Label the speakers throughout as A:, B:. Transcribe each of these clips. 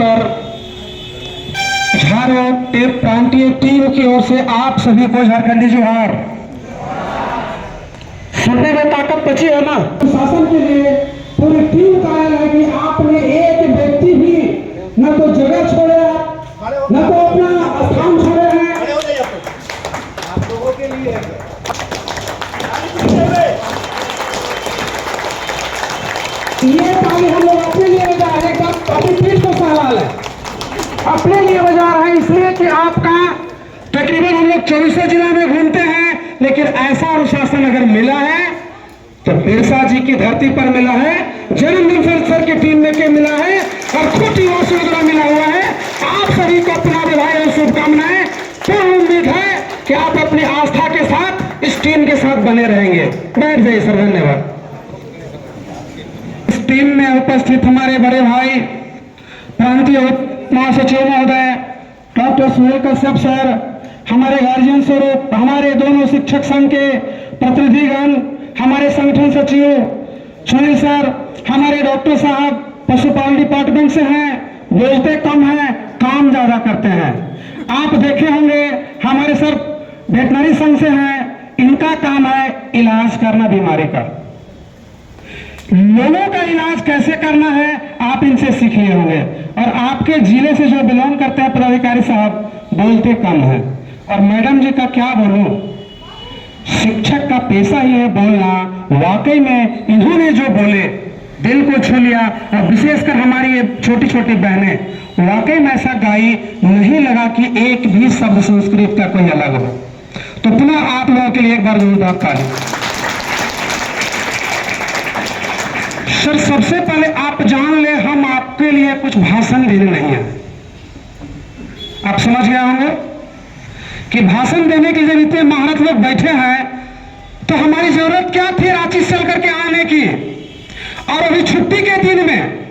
A: पर झारखंड प्रांतीय टीम की ओर से आप सभी को झारखंडी जोहार। सुनने में ताकत बची है ना।
B: शासन के लिए पूरी टीम का है कि आपने एक व्यक्ति भी न तो जगह छोड़े न तो अपना स्थान छोड़े हैं।
C: आप लोगों के लिए
B: ये ताली हम लोग अपने लिए बजा रहे हैं, अपनी पीठ को सवाल है, अपने लिए बजा रहे हैं इसलिए कि आपका
A: तकरीबन हम लोग 24 जिला में घूमते हैं, लेकिन ऐसा अनुशासन अगर मिला है तो बिरसा जी की धरती पर मिला है, जन्मदिन सर की टीम में के मिला है और खुद युवा से मिला हुआ है। आप सभी को अपना बधाई और शुभकामनाएं। पूर्ण उम्मीद है कि आप अपनी आस्था के साथ इस टीम के साथ बने रहेंगे। बैठ जाइए सर, धन्यवाद। इस टीम में उपस्थित हमारे बड़े भाई प्रांतीय महासचिव महोदय डॉक्टर सुहेल कश्यप सर, हमारे गार्जियन स्वरूप हमारे दोनों शिक्षक संघ के प्रतिनिधिगण, हमारे संगठन सचिव सुनील सर, हमारे डॉक्टर साहब पशुपालन डिपार्टमेंट से हैं, बोलते कम हैं काम ज्यादा करते हैं। आप देखे होंगे हमारे सर वेटनरी संघ से हैं, इनका काम है इलाज करना बीमारी का। लोगों का इलाज कैसे करना है आप इनसे सीख लिए होंगे। और आपके जिले से जो बिलोंग करते हैं पदाधिकारी साहब, बोलते कम है। और मैडम जी का क्या बोलूं, शिक्षक का पेशा ही है बोलना। वाकई में इन्होंने जो बोले दिल को छू लिया। और विशेषकर हमारी ये छोटी छोटी बहनें वाकई में ऐसा गाई नहीं लगा कि एक भी शब्द संस्कृत का कोई अलग हो। तो पुनः आप लोगों के लिए एक बार जोरदार ताली। सर सबसे पहले आप जान ले, हम आपके लिए कुछ भाषण देने नहीं है। आप समझ गए होंगे कि भाषण देने के लिए इतने महारत लोग बैठे हैं, तो हमारी जरूरत क्या थी रांची से चल करके आने की। और अभी छुट्टी के दिन में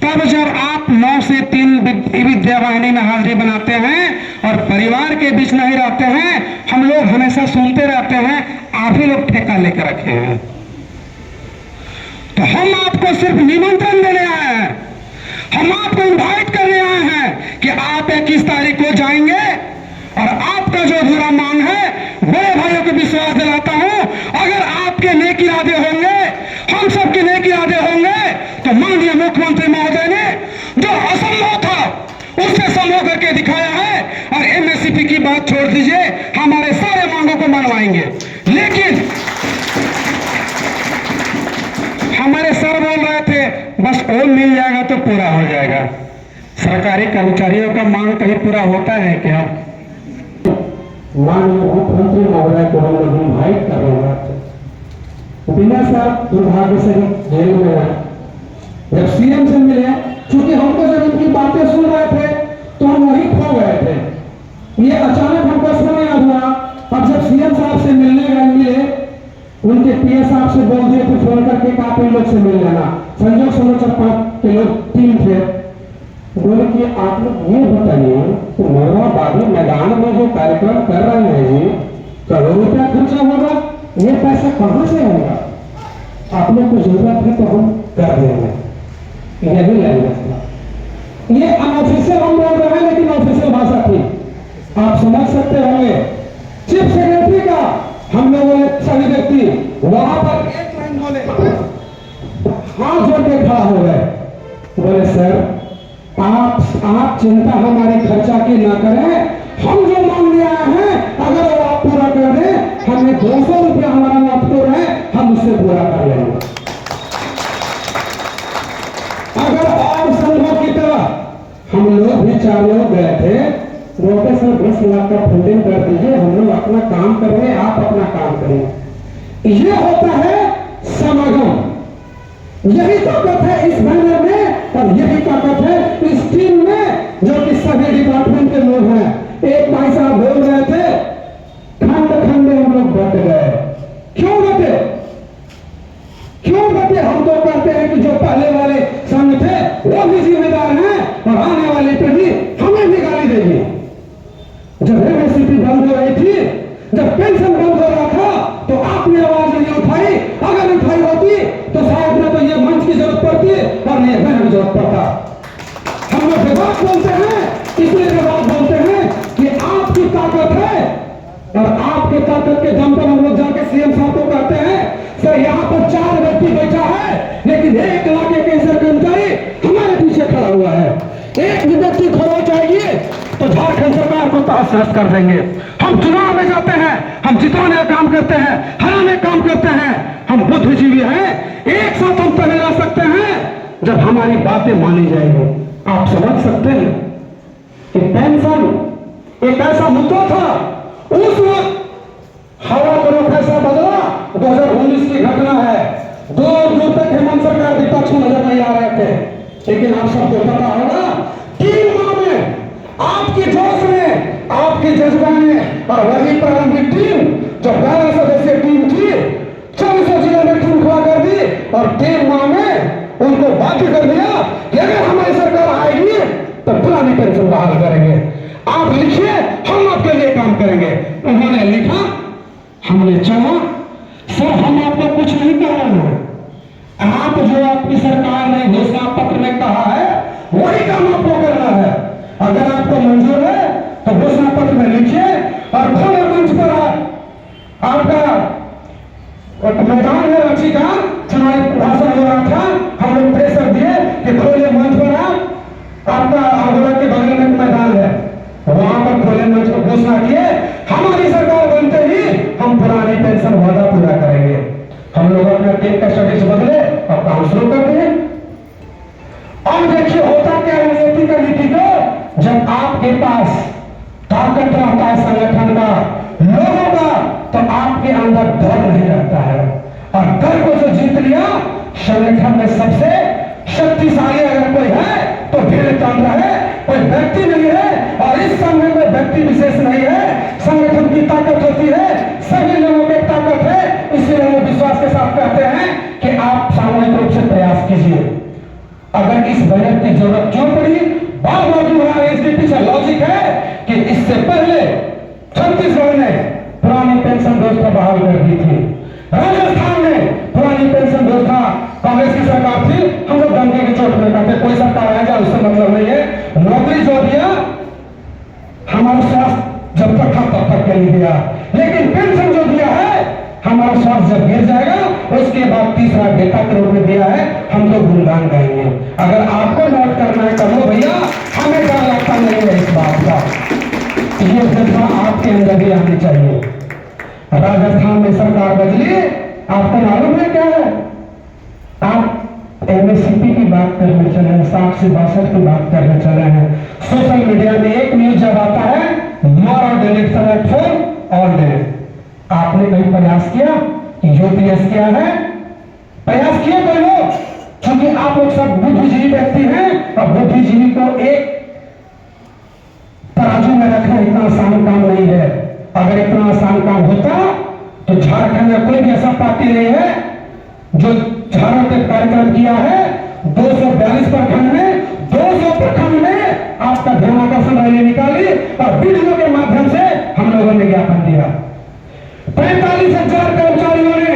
A: तब जब आप 9 से 3 विद्यावाहिनी में हाजिरी बनाते हैं और परिवार के बीच नहीं रहते हैं, हम लोग हमेशा सुनते रहते हैं आप ही लोग ठेका लेकर रखे हैं। तो हम आपको सिर्फ निमंत्रण देने आए हैं, हम आपको इनवाइट करने आए हैं कि आप 21 तारीख को जाएंगे और आपका जो अधूरा मांग है बड़े भाइयों को विश्वास दिलाता हूं, अगर आपके नेक इरादे होंगे, हम सबके नेक इरादे होंगे, तो माननीय मुख्यमंत्री महोदय ने जो असंभव था उससे संभव करके दिखाया है। और एमएसपी की बात छोड़ दीजिए, हमारे सारे मांगों को मनवाएंगे। लेकिन हमारे सर बोल रहे थे बस ओम मिल जाएगा तो पूरा हो जाएगा। सरकारी कर्मचारियों का मांग कहीं पूरा होता है क्या?
B: माननीय मुख्यमंत्री महोदय को हम लोग इनवाइट कर रहे हैं। बिना साहब दुर्भाग्य से जेल में है। जब सीएम से मिले, क्योंकि हमको जब इनकी बातें सुन रहे थे तो हम वही खो गए थे। ये अचानक हमको समय याद हुआ। अब जब सीएम साहब से मिलने गए, मिले, उनके पीए साहब से बोल दिए थे फोन करके कि आप इन लोग से मिल लेना। संजोग समाचार 5 के लोग टीम थे, बोले कि आप लोग ये बताइए कि मोरहाबादी मैदान में जो कार्यक्रम कर रहे हैं जी, करोड़ रुपया खर्चा होगा, ये पैसा कहां से होगा? आप लोग को जरूरत है तो हम कर देंगे। यही लैंग्वेज, ये अनऑफिशियल हम बोल रहे हैं लेकिन ऑफिशियल भाषा थी, आप समझ सकते होंगे। चीफ सेक्रेटरी का हम लोगों ने सभी व्यक्ति वहां पर एक लाइन बोले, हाथ जोड़ के खड़ा हो गए, बोले सर आप चिंता हमारे खर्चा की ना करें, हम जो मांगने आए हैं अगर वो आप पूरा कर दें, हमें 200 रुपया हमारा माफतोर है, हम उससे पूरा कर लेंगे। अगर और संघों की तरह हम लोग भी 4 लोग गए थे, रोटे से 20 लाख का फंडिंग कर दीजिए, हम लोग अपना काम कर रहे, आप अपना काम करें। ये होता है समागम। यही ताकत है इस बैनर में और यही ताकत है इस टीम में, जो कि सभी डिपार्टमेंट के लोग हैं। एक भाई साहब बोल रहे थे खंड खंड में हम लोग बट गए। क्यों बटे? क्यों बटे? हम तो कहते हैं कि जो पहले वाले संघ थे वो भी जिम्मेदार हैं और आने वाली पीढ़ी हमें भी गाली देगी। जब एमएसपी बंद हो रही थी, जब पेंशन बंद हो रहा था, तो आपने आवाज नहीं उठाई। अगर उठाई होती तो शायद न तो ये मंच की जरूरत पड़ती और न ये बैनर की जरूरत पड़ता। हम लोग ये बात बोलते हैं, इसलिए ये बात बोलते हैं कि आपकी ताकत है और आपके ताकत के दम पर हम लोग जाके सीएम साहब को कहते हैं सर यहाँ पर 4 व्यक्ति बैठा है लेकिन 1 लाख कैसे कर्मचारी हमारे पीछे खड़ा हुआ है। एक भी व्यक्ति खड़ा चाहिए तो झारखंड सरकार को तहस कर देंगे। हम चुनाव में जाते हैं, हम जिताने का काम करते हैं, हराने का काम करते हैं, हम बुद्धिजीवी हैं। एक साथ हम तभी रह सकते हैं जब हमारी बातें मानी जाएगी। आप समझ सकते हैं कि पेंशन एक ऐसा मुद्दा था, उस वक्त हवा का रुख ऐसा बदला। 2019 की घटना है, दूर दूर तक हेमंत सरकार विपक्ष में नजर नहीं आ रहे थे, लेकिन आप सबको पता होगा 3 माह में आपके जोश में, आपके जज्बा में और वही प्रारंभिक टीम जो 12 सदस्यीय टीम थी 24 जिलों में टीम खड़ा कर दी और 3 माह में उनको बाध्य कर दिया कि अगर हमारी सरकार आएगी तो पुरानी पेंशन बहाल करेंगे। आप लिखिए, हम आपके लिए काम करेंगे। उन्होंने लिखा, हमने चला। सर हम आपको कुछ नहीं कह रहे हैं, आप जो आपकी सरकार ने घोषणा पत्र में कहा है वही काम आपको करना है। अगर आपको मंजूर है तो घोषणा पत्र में लिखिए और खुले मंच पर आपका मैदान है रांची का, चुनावी भाषण हो रहा था, हम लोग प्रेशर दिए कि खुले मंच पर आपका आंदोलन के बगल में मैदान है, वहां पर खुले मंच पर घोषणा किए हमारी सरकार बनते ही हम पुरानी पेंशन वादा पूरा करेंगे। हम लोग अपना टीम का स्ट्रेटेजी बदले और काम शुरू कर दिए। अब देखिए होता क्या है नीति का नीति को, जब आपके पास ताकत रहता है संगठन का, लोगों का, तो आपके अंदर डर नहीं रहता है और डर को जो जीत लिया, संगठन में सबसे शक्तिशाली अगर कोई है तो भीड़ तंत्र है, कोई व्यक्ति नहीं है। और इस संघ में व्यक्ति विशेष नहीं है, संगठन की ताकत होती है, सभी लोगों की ताकत है। इसलिए हम विश्वास के साथ कहते हैं कि आप सामूहिक रूप से प्रयास कीजिए। अगर इस बजट की जरूरत क्यों पड़ी, बार बार दोहरा, इसके पीछे लॉजिक है कि इससे पहले छत्तीसगढ़ ने पुरानी पेंशन व्यवस्था बहाल कर दी थी, राजस्थान में पुरानी पेंशन व्यवस्था, कांग्रेस की सरकार थी, हम लोग डंके की चोट में कहते कोई सरकार आ जाए उससे मतलब नहीं है। नौकरी जो दिया हमारा स्वास्थ्य जब तक था तब तक के लिए दिया, लेकिन पेंशन जो दिया है हमारा स्वास्थ्य जब गिर जाएगा उसके बाद तीसरा डेटा के रूप में दिया है, हम तो गुणगान गाएंगे। अगर आपको नोट करना है कर लो भैया, हमें डर लगता नहीं है इस बात का। ये जज्बा आपके अंदर भी आनी चाहिए। राजस्थान में सरकार बदली, आपको मालूम है क्या है? आप एमएससीपी की बात करने चले हैं, 60 से 62 की बात करने चले हैं। सोशल मीडिया में एक न्यूज जब आता है, मोर और delete select for all day. आपने कहीं प्रयास किया कि यूपीएस क्या है? प्रयास किए कोई लोग? क्योंकि आप लोग सब बुद्धिजीवी व्यक्ति हैं और बुद्धिजीवी को एक तराजू में रखना इतना आसान काम नहीं है। अगर इतना आसान काम होता तो झारखंड में कोई भी ऐसा पार्टी नहीं है जो झारखंड के कार्यक्रम किया है। 242 प्रखंड में 200 प्रखंड में आपका ध्यान आकर्षण रैली निकाली और वीडियो के माध्यम से हम लोगों ने ज्ञापन दिया। 45,000 कर्मचारियों ने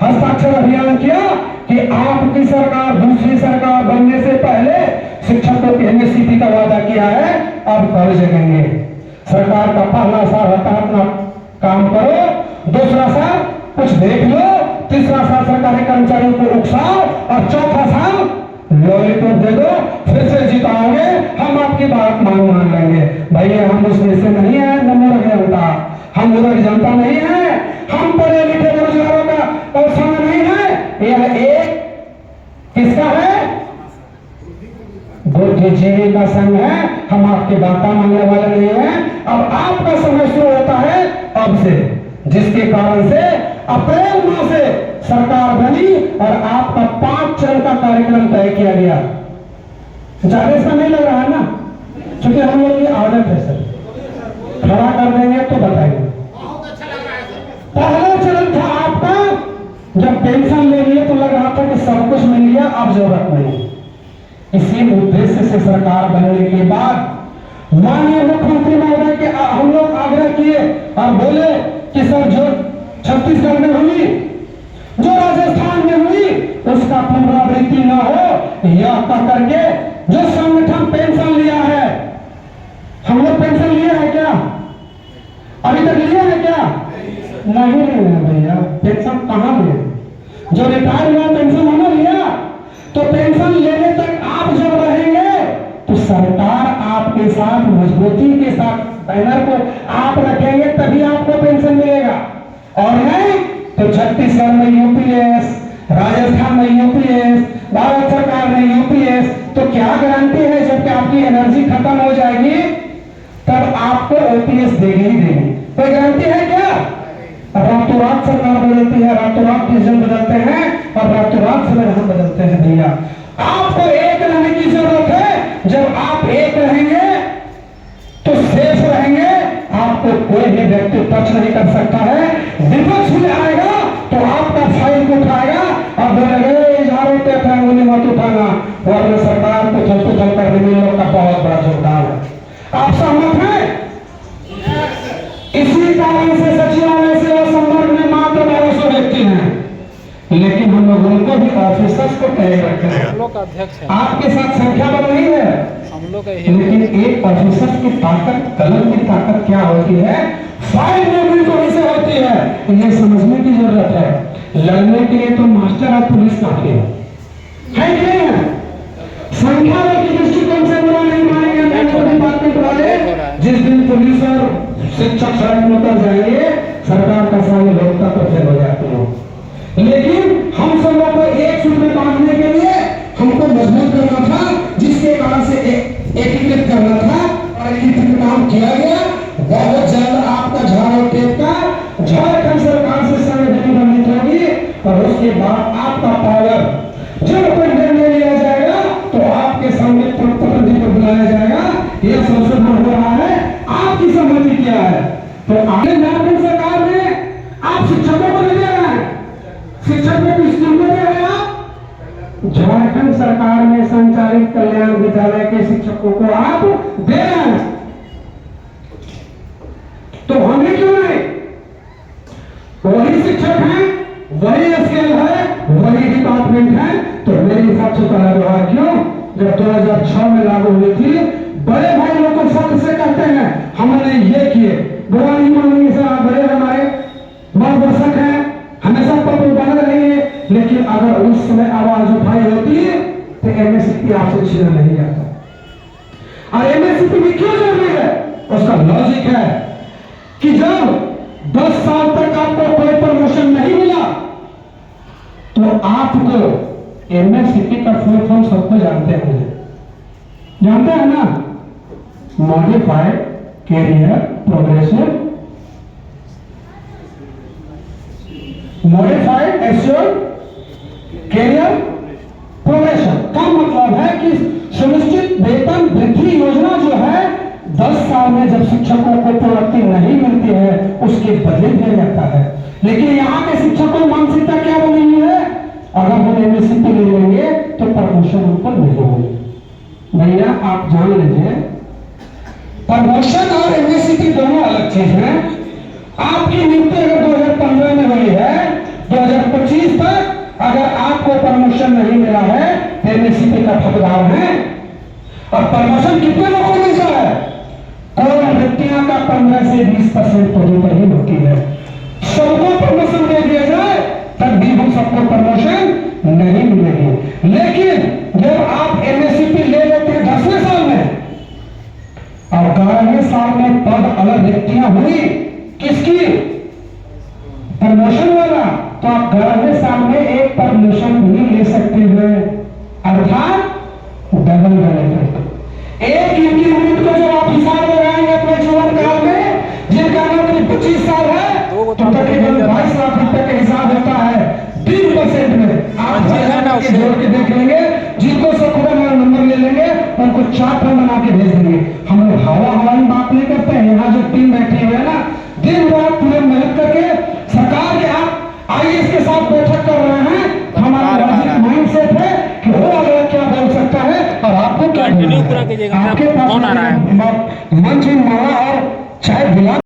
B: हस्ताक्षर अभियान किया कि आपकी सरकार दूसरी सरकार बनने से पहले शिक्षकों के एमएससीपी का वादा किया है, अब कॉलेज जगेंगे। सरकार का पहला साल होता है अपना काम करो, दूसरा साल कुछ देख लो, तीसरा साल सरकारी कर्मचारियों को उकसाओ और चौथा साल लॉलीपॉप दे दो, फिर से जिताओगे, हम आपकी बात मान लेंगे। भैया हम उसमें से नहीं है, न मूर्ख जनता, हम मूर्ख जनता नहीं है, हम पढ़े लिखे बेरोजगारों का और संघ नहीं है। यह एक किसका है? बुद्धिजीवी का संघ है। हम आपकी बातें मानने वाले नहीं है। अब आपका समय शुरू होता है अब से, जिसके कारण से अप्रैल माह से सरकार बनी और आपका 5 चरण का कार्यक्रम तय किया गया। ज्यादा सा नहीं लग रहा है ना, क्योंकि हम लोग की आदत है सर, खड़ा कर देंगे तो बताइए। पहला चरण था आपका, जब पेंशन ले लिए तो लग रहा था कि सब कुछ मिल गया, अब जरूरत नहीं। इसी उद्देश्य से सरकार बनने के बाद माननीय मुख्यमंत्री महोदय के हम लोग आग्रह किए और बोले कि सर जो छत्तीसगढ़ में हुई, जो राजस्थान में हुई, उसका पुनरावृत्ति न हो, यह कर करके जो संगठन पेंशन लिया
A: जो रिटायर हुआ पेंशन होना लिया, तो पेंशन लेने तक आप जब रहेंगे तो सरकार आपके साथ मजबूती के साथ बैनर को आप रखेंगे, तभी आपको पेंशन मिलेगा। और नहीं तो छत्तीसगढ़ में यूपीएस, राजस्थान में यूपीएस, भारत सरकार में यूपीएस, तो क्या गारंटी है जबकि आपकी एनर्जी खत्म हो जाएगी तब आपको ओपीएस देगी ही देगी? कोई गारंटी है क्या? रातों रात सरकार बदलती है, रातों रात डिसीजन बदलते हैं और रातों रात संविधान बदलते हैं। भैया आपको एक रहने की जरूरत है। जब आप एक रहेंगे तो सेफ रहेंगे, आपको कोई भी व्यक्ति टच नहीं कर सकता है। विपक्ष भी आएगा तो आपका फाइल को उठाएगा और बोलेंगे इजहारों पे फैंगुली मत उठाना, वो अपने सरकार को थल करने में लोग का बहुत बड़ा योगदान है। आप सहमत हैं? इसी कारण से सचिवालय सेवा संवर्ग में मात्र 1200 व्यक्ति हैं, लेकिन हम लोग उनको भी ऑफिसर्स को तय रखते हैं।
C: हम लोग का अध्यक्ष है,
A: आपके साथ संख्या बढ़ रही है,
C: हम लोग का
A: लेकिन एक ऑफिसर की ताकत, कलम की ताकत क्या होती है, फाइल मूवमेंट वहीं से होती है। ये समझने की जरूरत है। लड़ने के लिए तो मास्टर और पुलिस काफी है कि नहीं है? संख्या की दृष्टिकोण से बुरा नहीं मानेंगे डिपार्टमेंट वाले। जिस दिन पुलिस और शिक्षक सड़क में उतर जाएंगे, सरकार का सारी लोकतंत्र फेल हो जाती है। लेकिन हम सब लोग को एक सूत्र में बांधने के लिए हमको मजबूत करना था, जिसके कारण से एकीकृत करना था और एकीकृत काम किया गया। बहुत जल्द आपका झाड़ू टेप का झारखंड सरकार से संविधान बनित होगी और उसके बाद आपका पावर जब कोई निर्णय लिया जाएगा तो आपके सामने प्रतिनिधि को बुलाया जाएगा। यह संशोधन हो रहा है, आपकी सहमति क्या है? तो आगे झारखंड सरकार में आप शिक्षकों को नहीं दे रहे हैं, शिक्षक में किस स्कूल में दे रहे हैं? आप झारखंड सरकार में संचालित कल्याण विद्यालय के शिक्षकों को आप दे रहे हैं, तो हमें क्यों नहीं? वही शिक्षक हैं, वही स्केल है, वही डिपार्टमेंट है, तो मेरे हिसाब से कहा गया क्यों? जब 2006 में लागू हुई थी, बड़े भाई लोग को फख्र से कहते हैं हमने ये किए, बुरा नहीं मानेंगे सर, आप बड़े हमारे मार्गदर्शक हैं, हमेशा पर बने रहेंगे। लेकिन अगर उस समय आवाज उठाई होती तो एमएससीपी आपसे छीना नहीं जाता। और एमएससीपी भी क्यों जरूरी है? उसका लॉजिक है कि जब 10 साल तक आपको कोई प्रमोशन नहीं मिला तो आपको एमएससीपी का फुल फॉर्म सबको जानते हैं ना? Modified career progressive, modified assured career progression का मतलब है कि सुनिश्चित वेतन वृद्धि योजना जो है 10 साल में जब शिक्षकों को प्रवृत्ति नहीं मिलती है उसके बदले दिया जाता है। लेकिन यहाँ के शिक्षकों की मानसिकता क्या बनी हुई है? अगर हम एमएससीपी ले लेंगे तो प्रमोशन उनको नहीं होगी। भैया आप जान लीजिए, प्रमोशन और एमएससीपी दोनों अलग चीज है। आपकी नियुक्ति अगर 2015 में हुई है, 2025 तक अगर आपको प्रमोशन नहीं मिला है तो एमएससीपी का हकदार है। और प्रमोशन कितने लोगों को मिलता है? कौन व्यक्तियों का 15 से 20% पदों पर ही होती है। सबको प्रमोशन दे दिया जाए तब भी हम सबको प्रमोशन नहीं मिलेगी। लेकिन जब आप एमएससीपी ले लेते हैं 10वें साल में और 11वें साल में पद अलग व्यक्तियां हुई, किसकी? प्रमोशन वाला, तो आप 11वें साल में एक प्रमोशन भी ले सकते हैं, अर्थात डबल बेनिफिट। एक इंक्रीमेंट को जब आप हिसाब लगाएंगे अपने जीवन काल में, जिनका नौकरी 25 साल है तो तकरीबन 22 लाख रुपए का हिसाब होता है 3% में। आप जोड़ के देख लेंगे, जिनको सब पूरा नंबर ले लेंगे उनको चार्ट बना के भेज देंगे। हम लोग हवाई बात नहीं करते हैं। यहाँ जो टीम बैठी हुई है ना, दिन रात पूरे मेहनत करके सरकार के आप आईएएस के साथ बैठक कर रहे हैं। हमारा माइंड सेट है कि वो अगला क्या बोल सकता है और आपको क्या
C: कंटिन्यू पूरा कीजिएगा।
A: आपके पास
C: कौन आ रहा है?
A: मंच में माला और चाय गिला